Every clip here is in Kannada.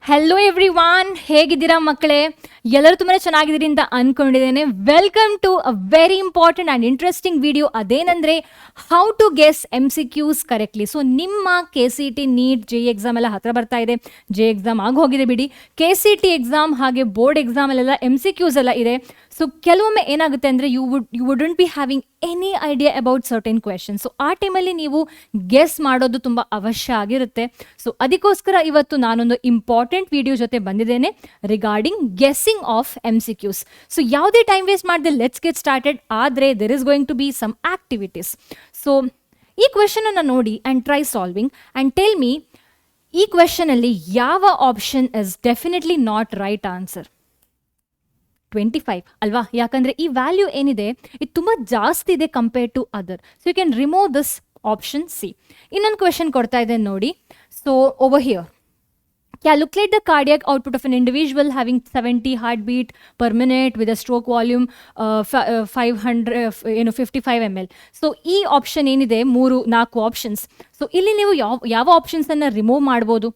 ಹೆಲೋ ಎವ್ರಿ ವಾನ್, ಹೇಗಿದ್ದೀರಾ ಮಕ್ಕಳೇ? ಎಲ್ಲರೂ ತುಂಬಾ ಚೆನ್ನಾಗಿದ್ದೀರಿ ಅಂತ ಅನ್ಕೊಂಡಿದ್ದೇನೆ. Welcome to a very important and interesting video. ಅದೇನಂದರೆ how to guess MCQs correctly. So ನಿಮ್ಮ KCT ನೀಟ್ JE ಎಕ್ಸಾಮ್ ಎಲ್ಲ ಹತ್ರ ಬರ್ತಾ ಇದೆ. JE ಎಕ್ಸಾಮ್ ಆಗಿ ಹೋಗಿದೆ ಬಿಡಿ. KCT ಎಕ್ಸಾಮ್ ಹಾಗೆ ಬೋರ್ಡ್ ಎಕ್ಸಾಮಲ್ಲೆಲ್ಲ MCQs ಎಲ್ಲ ಇದೆ. ಸೊ ಕೆಲವೊಮ್ಮೆ ಏನಾಗುತ್ತೆ ಅಂದರೆ you wouldn't be having any idea about certain question. So ಆ ಟೈಮಲ್ಲಿ ನೀವು ಗೆಸ್ ಮಾಡೋದು ತುಂಬ ಅವಶ್ಯ ಆಗಿರುತ್ತೆ. ಸೊ ಅದಕ್ಕೋಸ್ಕರ ಇವತ್ತು ನಾನೊಂದು ಇಂಪಾರ್ಟೆಂಟ್ ವಿಡಿಯೋ ಜೊತೆ ಬಂದಿದ್ದೇನೆ regarding guessing of MCQs. So ಯಾವುದೇ ಟೈಮ್ ವೇಸ್ಟ್ ಮಾಡದೆ ಲೆಟ್ಸ್ ಗೆಟ್ ಸ್ಟಾರ್ಟೆಡ್. ಆದರೆ there is going to be some activities. So ಈ ಕ್ವೆಶನನ್ನು ನೋಡಿ and try solving and tell me, ಈ ಕ್ವೆಶನಲ್ಲಿ ಯಾವ option is definitely not right answer? 25 ಅಲ್ವಾ? ಯಾಕಂದರೆ ಈ ವ್ಯಾಲ್ಯೂ ಏನಿದೆ ಇದು ತುಂಬ ಜಾಸ್ತಿ ಇದೆ compare to other. So you can remove this option C. ಇನ್ನೊಂದು ಕ್ವೆಶನ್ ಕೊಡ್ತಾ ಇದ್ದೇನೆ ನೋಡಿ. So over here, calculate the cardiac output of an individual having 70 heartbeat per minute with a stroke volume 55 ml. So ಈ ಆಪ್ಷನ್ ಏನಿದೆ, 4 ಆಪ್ಷನ್ಸ್. ಸೊ ಇಲ್ಲಿ ನೀವು ಯಾವ ಆಪ್ಷನ್ಸನ್ನು ರಿಮೂವ್ ಮಾಡ್ಬೋದು?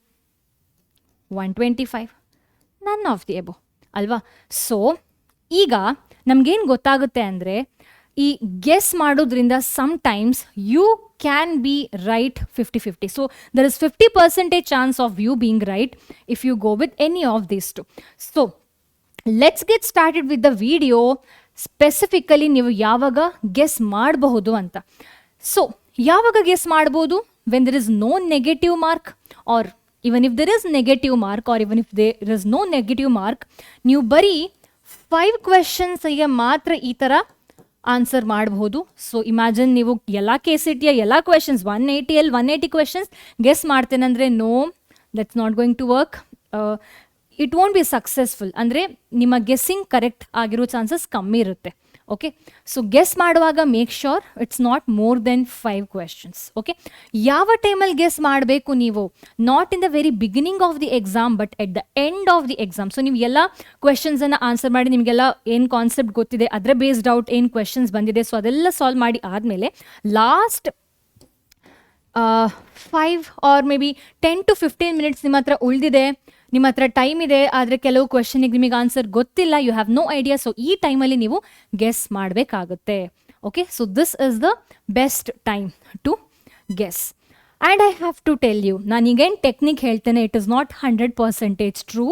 125, ನನ್ ಆಫ್ ದಿ ಎಬೋ ಅಲ್ವಾ? ಸೊ ಈಗ ನಮಗೇನು ಗೊತ್ತಾಗುತ್ತೆ ಅಂದರೆ, ಈ ಗೆಸ್ ಮಾಡೋದ್ರಿಂದ sometimes you can be right 50-50. So there is 50% chance of you being right if you go with any of these two. So let's get started with the video. Specifically ನೀವು ಯಾವಾಗ ಗೆಸ್ ಮಾಡಬಹುದು ಅಂತ. ಸೊ ಯಾವಾಗ ಗೆಸ್ ಮಾಡ್ಬೋದು? When there is no negative mark, or even if there is negative mark, or even if there is no negative mark, ನೀವು ಬರೀ 5 ಕ್ವೆಶನ್ಸ್ಗೆ ಮಾತ್ರ ಈ ಥರ ಆನ್ಸರ್ ಮಾಡಬಹುದು. ಸೊ ಇಮ್ಯಾಜಿನ್ ನೀವು ಎಲ್ಲ KCTಯ ಎಲ್ಲ ಕ್ವೆಶನ್ಸ್ 180 ಕ್ವೆಶನ್ಸ್ ಗೆಸ್ ಮಾಡ್ತೇನೆಂದರೆ no, that's not going to work. It won't be successful. ಅಂದರೆ ನಿಮ್ಮ ಗೆಸ್ಸಿಂಗ್ ಕರೆಕ್ಟ್ ಆಗಿರೋ ಚಾನ್ಸಸ್ ಕಮ್ಮಿ ಇರುತ್ತೆ. ಓಕೆ, ಸೊ ಗೆಸ್ ಮಾಡುವಾಗ make sure it's not more than 5 questions. Okay, ಯಾವ ಟೈಮಲ್ಲಿ ಗೆಸ್ ಮಾಡಬೇಕು ನೀವು? Not in the very beginning of the exam, but at the end of the exam. So ನೀವು ಎಲ್ಲ ಕ್ವೆಶನ್ಸನ್ನು ಆನ್ಸರ್ ಮಾಡಿ, ನಿಮಗೆಲ್ಲ ಏನು ಕಾನ್ಸೆಪ್ಟ್ ಗೊತ್ತಿದೆ, ಅದರ ಬೇಸ್ಡ್ ಔಟ್ ಏನು ಕ್ವೆಶನ್ಸ್ ಬಂದಿದೆ, ಸೊ ಅದೆಲ್ಲ ಸಾಲ್ವ್ ಮಾಡಿ ಆದಮೇಲೆ last 5 or maybe 10 to 15 minutes ನಿಮ್ಮ ಹತ್ರ ಉಳಿದಿದೆ, ನಿಮ್ಮ ಹತ್ರ ಟೈಮ್ ಇದೆ, ಆದರೆ ಕೆಲವು ಕ್ವೆಶನಿಗೆ ನಿಮಗೆ ಆನ್ಸರ್ ಗೊತ್ತಿಲ್ಲ, you have no idea. So ಈ ಟೈಮಲ್ಲಿ ನೀವು ಗೆಸ್ ಮಾಡಬೇಕಾಗುತ್ತೆ. Okay, so this is the best time to guess. And I have to tell you, ನಾನೀಗೇನು ಟೆಕ್ನಿಕ್ ಹೇಳ್ತೇನೆ, it is not 100% true,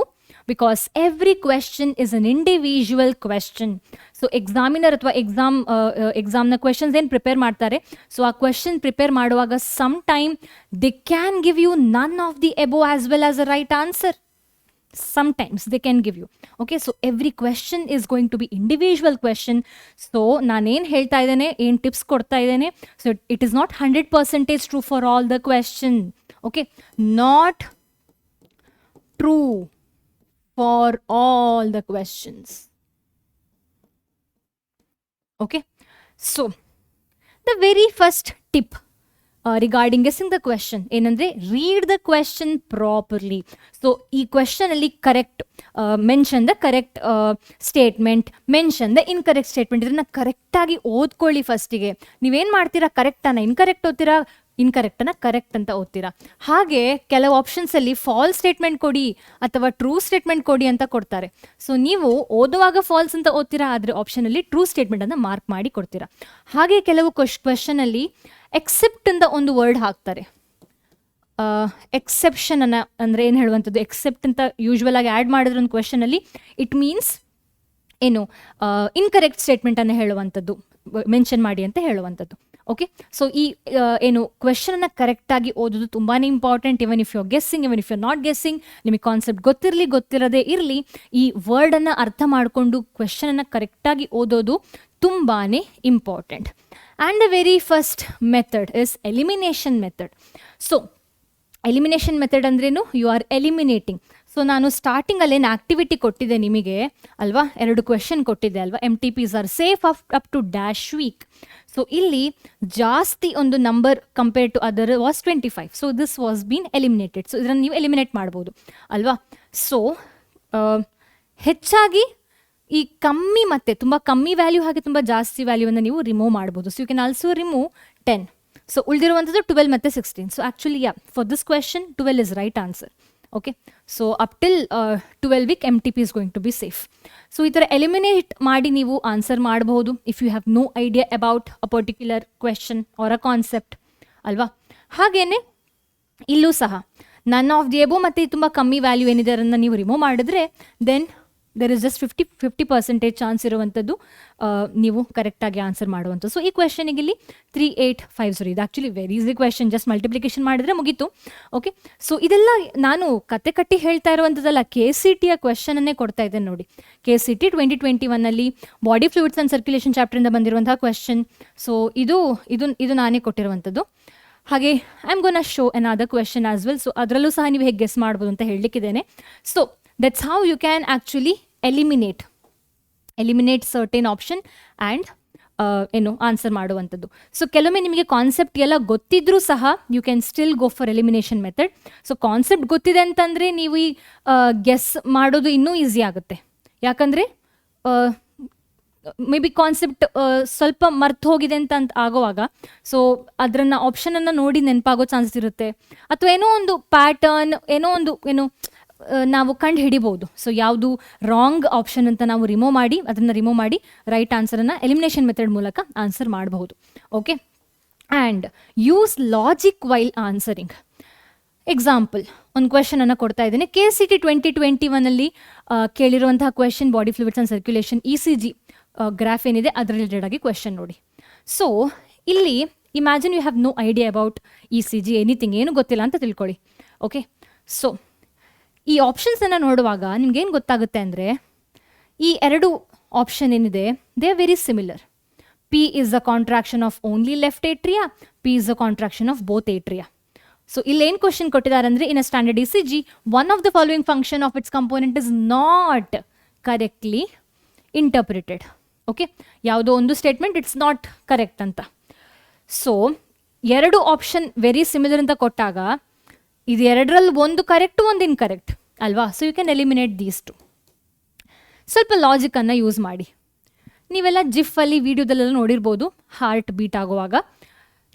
because every question is an individual question. So examiner ಅಥವಾ ಎಕ್ಸಾಮ್ನ ಕ್ವೆಶನ್ಸ್ ಏನು ಪ್ರಿಪೇರ್ ಮಾಡ್ತಾರೆ, ಸೊ ಆ ಕ್ವೆಶನ್ ಪ್ರಿಪೇರ್ ಮಾಡುವಾಗ sometime they can give you none of the above as well as a right answer. Sometimes they can give you. Okay, so every question is going to be individual question. So ನಾನೇನು ಹೇಳ್ತಾ ಇದ್ದೇನೆ, ಏನು ಟಿಪ್ಸ್ ಕೊಡ್ತಾ ಇದ್ದೇನೆ, so it is not 100% true for all the question. Okay, not true for all the questions. Okay, so the very first tip regarding guessing the question ಏನಂದರೆ, read the question properly. So ಈ ಕ್ವೆಶನಲ್ಲಿ correct mention the correct statement, mention the incorrect statement. ಇದನ್ನು ಕರೆಕ್ಟಾಗಿ ಓದ್ಕೊಳ್ಳಿ ಫಸ್ಟಿಗೆ. ನೀವೇನು ಮಾಡ್ತೀರಾ, ಕರೆಕ್ಟನ್ನು ಇನ್ಕರೆಕ್ಟ್ ಓದ್ತೀರಾ, ಇನ್ಕರೆಕ್ಟನ್ನು ಕರೆಕ್ಟ್ ಅಂತ ಓದ್ತೀರಾ. ಹಾಗೆ ಕೆಲವು ಆಪ್ಷನ್ಸಲ್ಲಿ ಫಾಲ್ಸ್ ಸ್ಟೇಟ್ಮೆಂಟ್ ಕೊಡಿ ಅಥವಾ ಟ್ರೂ ಸ್ಟೇಟ್ಮೆಂಟ್ ಕೊಡಿ ಅಂತ ಕೊಡ್ತಾರೆ. ಸೊ ನೀವು ಓದುವಾಗ ಫಾಲ್ಸ್ ಅಂತ ಓದ್ತೀರಾ, ಆದರೆ ಆಪ್ಷನಲ್ಲಿ ಟ್ರೂ ಸ್ಟೇಟ್ಮೆಂಟನ್ನು ಮಾರ್ಕ್ ಮಾಡಿ ಕೊಡ್ತೀರಾ. ಹಾಗೆ ಕೆಲವು ಕ್ವೆಶನಲ್ಲಿ ಎಕ್ಸೆಪ್ಟ್ ಅಂತ ಒಂದು ವರ್ಡ್ ಹಾಕ್ತಾರೆ. ಎಕ್ಸೆಪ್ಷನ್ ಅನ್ನ ಅಂದರೆ ಏನು ಹೇಳುವಂಥದ್ದು, ಎಕ್ಸೆಪ್ಟ್ ಅಂತ ಯೂಶ್ವಲ್ ಆಗಿ ಆ್ಯಡ್ ಮಾಡಿದ್ರೆ ಒಂದು ಕ್ವೆಶನಲ್ಲಿ ಇಟ್ ಮೀನ್ಸ್ ಏನು, ಇನ್ಕರೆಕ್ಟ್ ಸ್ಟೇಟ್ಮೆಂಟನ್ನು ಹೇಳುವಂಥದ್ದು, ಮೆನ್ಷನ್ ಮಾಡಿ ಅಂತ ಹೇಳುವಂಥದ್ದು. ಓಕೆ, ಸೊ ಈ ಏನು ಕ್ವೆಶನನ್ನು ಕರೆಕ್ಟಾಗಿ ಓದೋದು ತುಂಬಾ important. Even if you guessing, even if you not guessing, ನಿಮಗೆ ಕಾನ್ಸೆಪ್ಟ್ ಗೊತ್ತಿರಲಿ ಗೊತ್ತಿರದೇ ಇರಲಿ, ಈ ವರ್ಡನ್ನು ಅರ್ಥ ಮಾಡಿಕೊಂಡು ಕ್ವೆಶನನ್ನು ಕರೆಕ್ಟಾಗಿ ಓದೋದು ತುಂಬಾ important. And the very first method is elimination method. So elimination method ಅಂದ್ರೇನು? You are eliminating. ಸೊ ನಾನು ಸ್ಟಾರ್ಟಿಂಗಲ್ಲಿ ಏನು ಆಕ್ಟಿವಿಟಿ ಕೊಟ್ಟಿದ್ದೆ ನಿಮಗೆ ಅಲ್ವಾ, 2 ಕ್ವೆಶನ್ ಕೊಟ್ಟಿದ್ದೆ ಅಲ್ವಾ, MTPs are safe up to dash week. So ಇಲ್ಲಿ ಜಾಸ್ತಿ ಒಂದು number compare to other was 25. So this was been eliminated. So ಇದನ್ನು ನೀವು ಎಲಿಮಿನೇಟ್ ಮಾಡ್ಬೋದು ಅಲ್ವಾ. ಸೊ ಹೆಚ್ಚಾಗಿ ಈ ಕಮ್ಮಿ ಮತ್ತು ತುಂಬ ಕಮ್ಮಿ ವ್ಯಾಲ್ಯೂ ಹಾಗೆ ತುಂಬ ಜಾಸ್ತಿ ವ್ಯಾಲ್ಯೂವನ್ನು ನೀವು ರಿಮೂವ್ ಮಾಡ್ಬೋದು. So you can also remove 10. So ಉಳಿದಿರುವಂಥದ್ದು 12 ಮತ್ತು 16. So actually for this question 12 is right answer. Okay so up till 12 week MTP is going to be safe. So ಈ ಥರ ಎಲಿಮಿನೇಟ್ ಮಾಡಿ ನೀವು ಆನ್ಸರ್ ಮಾಡಬಹುದು if you have no idea about a particular question or a concept ಅಲ್ವಾ. ಹಾಗೇನೆ ಇಲ್ಲೂ ಸಹ ನನ್ ಆಫ್ ದಿ ಎಬೋ ಮತ್ತು ತುಂಬ ಕಮ್ಮಿ ವ್ಯಾಲ್ಯೂ ಏನಿದೆ ಅದನ್ನು ನೀವು ರಿಮೂವ್ ಮಾಡಿದ್ರೆ then there is just 50% chance ಇರುವಂಥದ್ದು ನೀವು ಕರೆಕ್ಟಾಗಿ ಆನ್ಸರ್ ಮಾಡುವಂಥದ್ದು. ಸೊ ಈ ಕ್ವೆಶನಿಗೆ ಇಲ್ಲಿ 3850 ಇದು actually very easy question, just multiplication ಮಾಡಿದ್ರೆ ಮುಗೀತು. ಓಕೆ ಸೊ ಇದೆಲ್ಲ ನಾನು ಕತೆ ಕಟ್ಟಿ ಹೇಳ್ತಾ ಇರುವಂಥದ್ದಲ್ಲ, KCTಯ ಕ್ವೆಶನನ್ನೇ ಕೊಡ್ತಾ ಇದ್ದೇನೆ ನೋಡಿ. KCT 2021 body fluids and circulation ಚಾಪ್ಟರಿಂದ ಬಂದಿರುವಂತಹ ಕ್ವೆಶನ್. ಸೊ ಇದು ನಾನೇ ಕೊಟ್ಟಿರುವಂಥದ್ದು. ಹಾಗೆ I am gonna show another question as well. So ಅದರಲ್ಲೂ ಸಹ ನೀವು ಹೇಗೆ ಗೆಸ್ ಮಾಡ್ಬೋದು ಅಂತ ಹೇಳಲಿಕ್ಕಿದ್ದೇನೆ. So that's how you can actually eliminate certain option and answer ಮಾಡುವಂಥದ್ದು. ಸೊ ಕೆಲವೊಮ್ಮೆ ನಿಮಗೆ ಕಾನ್ಸೆಪ್ಟ್ ಎಲ್ಲ ಗೊತ್ತಿದ್ರೂ ಸಹ you can still go for elimination method. So concept ಗೊತ್ತಿದೆ ಅಂತಂದರೆ ನೀವು ಈ ಗೆಸ್ ಮಾಡೋದು ಇನ್ನೂ ಈಸಿ ಆಗುತ್ತೆ. ಯಾಕಂದರೆ ಮೇ ಬಿ ಕಾನ್ಸೆಪ್ಟ್ ಸ್ವಲ್ಪ ಮರ್ತು ಹೋಗಿದೆ ಅಂತ ಆಗೋವಾಗ ಸೊ ಅದನ್ನು ಆಪ್ಷನನ್ನು ನೋಡಿ ನೆನಪಾಗೋ ಚಾನ್ಸಸ್ ಇರುತ್ತೆ, ಅಥವಾ ಏನೋ ಒಂದು ಪ್ಯಾಟರ್ನ್ ನಾವು ಕಂಡು ಹಿಡಿಬೋದು. ಸೊ ಯಾವುದು ರಾಂಗ್ ಆಪ್ಷನ್ ಅಂತ ನಾವು ಅದನ್ನು ರಿಮೂವ್ ಮಾಡಿ ರೈಟ್ ಆನ್ಸರನ್ನು ಎಲಿಮಿನೇಷನ್ ಮೆಥಡ್ ಮೂಲಕ ಆನ್ಸರ್ ಮಾಡಬಹುದು. Okay, and use logic while answering. Example ಒಂದು ಕ್ವೆಶನನ್ನು ಕೊಡ್ತಾ ಇದ್ದೇನೆ. KCT 2021 ಕೇಳಿರುವಂತಹ question body fluids and circulation ECG graph ಏನಿದೆ ಅದರ ರಿಲೇಟೆಡ್ ಆಗಿ ಕ್ವೆಶನ್ ನೋಡಿ. ಸೊ ಇಲ್ಲಿ imagine you have no idea about ECG anything, ಏನು ಗೊತ್ತಿಲ್ಲ ಅಂತ ತಿಳ್ಕೊಳ್ಳಿ. ಓಕೆ, ಸೊ ಈ ಆಪ್ಷನ್ಸನ್ನು ನೋಡುವಾಗ ನಿಮ್ಗೇನು ಗೊತ್ತಾಗುತ್ತೆ ಅಂದರೆ ಈ ಎರಡು ಆಪ್ಷನ್ ಏನಿದೆ they are very similar. P is a contraction of only left atria, P is a contraction of both atria. So ಇಲ್ಲೇನು ಕ್ವಶನ್ ಕೊಟ್ಟಿದ್ದಾರೆ ಅಂದರೆ in a standard ECG one of the following function of its component is not correctly interpreted. Okay, ಯಾವುದೋ ಒಂದು ಸ್ಟೇಟ್ಮೆಂಟ್ ಇಟ್ಸ್ ನಾಟ್ ಕರೆಕ್ಟ್ ಅಂತ. ಸೊ ಎರಡು ಆಪ್ಷನ್ ವೆರಿ ಸಿಮಿಲರ್ ಅಂತ ಕೊಟ್ಟಾಗ ಇದು ಎರಡರಲ್ಲಿ ಒಂದು ಕರೆಕ್ಟ್ ಒಂದು ಇನ್ಕರೆಕ್ಟ್ ಅಲ್ವಾ. So you can eliminate these two. ಸ್ವಲ್ಪ ಲಾಜಿಕನ್ನು ಯೂಸ್ ಮಾಡಿ. ನೀವೆಲ್ಲ ಜಿಫಲ್ಲಿ ವಿಡಿಯೋದಲ್ಲೆಲ್ಲ ನೋಡಿರ್ಬೋದು, ಹಾರ್ಟ್ ಬೀಟ್ ಆಗುವಾಗ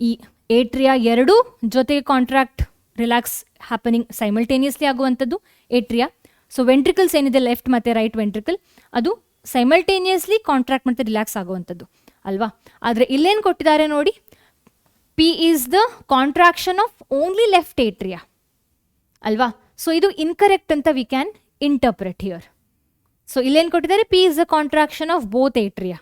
ಈ ಏಟ್ರಿಯಾ ಎರಡೂ ಜೊತೆಗೆ ಕಾಂಟ್ರಾಕ್ಟ್ ರಿಲ್ಯಾಕ್ಸ್ ಹ್ಯಾಪನಿಂಗ್ ಸೈಮಲ್ಟೇನಿಯಸ್ಲಿ ಆಗುವಂಥದ್ದು ಏಟ್ರಿಯಾ. ಸೊ ವೆಂಟ್ರಿಕಲ್ಸ್ ಏನಿದೆ ಲೆಫ್ಟ್ ಮತ್ತು ರೈಟ್ ವೆಂಟ್ರಿಕಲ್ ಅದು ಸೈಮಲ್ಟೇನಿಯಸ್ಲಿ ಕಾಂಟ್ರಾಕ್ಟ್ ಮತ್ತು ರಿಲ್ಯಾಕ್ಸ್ ಆಗುವಂಥದ್ದು ಅಲ್ವಾ. ಆದರೆ ಇಲ್ಲೇನು ಕೊಟ್ಟಿದ್ದಾರೆ ನೋಡಿ, P is the contraction of only left atria ಅಲ್ವಾ. ಸೊ ಇದು ಇನ್ಕರೆಕ್ಟ್ ಅಂತ we can interpret here. So ಇಲ್ಲೇನು ಕೊಟ್ಟಿದ್ದಾರೆ, P is the contraction of both atria.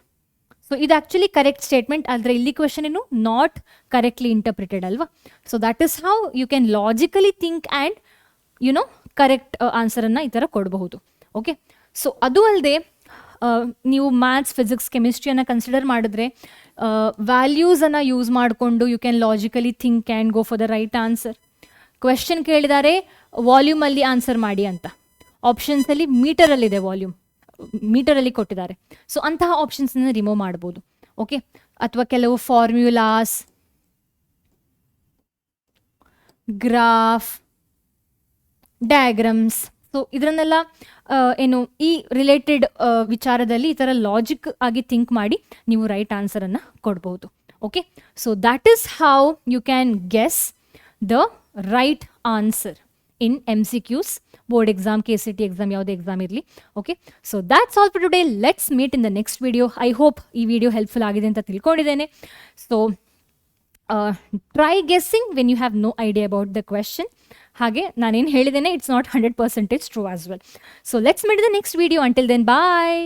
So ಇದು ಆ್ಯಕ್ಚುಲಿ ಕರೆಕ್ಟ್ ಸ್ಟೇಟ್ಮೆಂಟ್, ಆದರೆ ಇಲ್ಲಿ ಕ್ವೆಶನ್ ಏನು ನಾಟ್ ಕರೆಕ್ಟ್ಲಿ ಇಂಟರ್ಪ್ರಿಟೆಡ್ ಅಲ್ವಾ. So that is how you can logically think and correct ಆನ್ಸರನ್ನು ಈ ಥರ ಕೊಡಬಹುದು. ಓಕೆ, ಸೊ ಅದು ಅಲ್ಲದೆ ನೀವು ಮ್ಯಾಥ್ಸ್, ಫಿಸಿಕ್ಸ್, ಕೆಮಿಸ್ಟ್ರಿಯನ್ನು ಕನ್ಸಿಡರ್ ಮಾಡಿದ್ರೆ ವ್ಯಾಲ್ಯೂಸನ್ನು ಯೂಸ್ ಮಾಡಿಕೊಂಡು you can logically think and go for the right answer. Question ಕೇಳಿದ್ದಾರೆ ವಾಲ್ಯೂಮಲ್ಲಿ ಆನ್ಸರ್ ಮಾಡಿ ಅಂತ, ಆಪ್ಷನ್ಸಲ್ಲಿ ಮೀಟರಲ್ಲಿದೆ ವಾಲ್ಯೂಮ್, ಮೀಟರಲ್ಲಿ ಕೊಟ್ಟಿದ್ದಾರೆ. ಸೊ ಅಂತಹ ಆಪ್ಷನ್ಸನ್ನು ರಿಮೂವ್ ಮಾಡ್ಬೋದು. ಓಕೆ, ಅಥವಾ ಕೆಲವು ಫಾರ್ಮ್ಯುಲಾಸ್, ಗ್ರಾಫ್, ಡಯಾಗ್ರಾಮ್ಸ್, ಸೊ ಇದನ್ನೆಲ್ಲ ಈ ರಿಲೇಟೆಡ್ ವಿಚಾರದಲ್ಲಿ ಈ ಥರ ಲಾಜಿಕ್ ಆಗಿ ಥಿಂಕ್ ಮಾಡಿ ನೀವು ರೈಟ್ ಆನ್ಸರನ್ನು ಕೊಡ್ಬೋದು. Okay, so that is how you can guess the right answer in MCQs, board exam, KCT exam, ಯಾವುದೇ ಎಕ್ಸಾಮ್ ಇರಲಿ. Okay, so that's all for today. Let's meet in the next video. I hope ಈ ವಿಡಿಯೋ ಹೆಲ್ಪ್ಫುಲ್ ಆಗಿದೆ ಅಂತ ತಿಳ್ಕೊಂಡಿದ್ದೇನೆ. So try guessing when you have no idea about the question. ಹಾಗೆ ನಾನೇನು ಹೇಳಿದ್ದೇನೆ it's not 100% true as well. So let's meet the next video. Until then bye.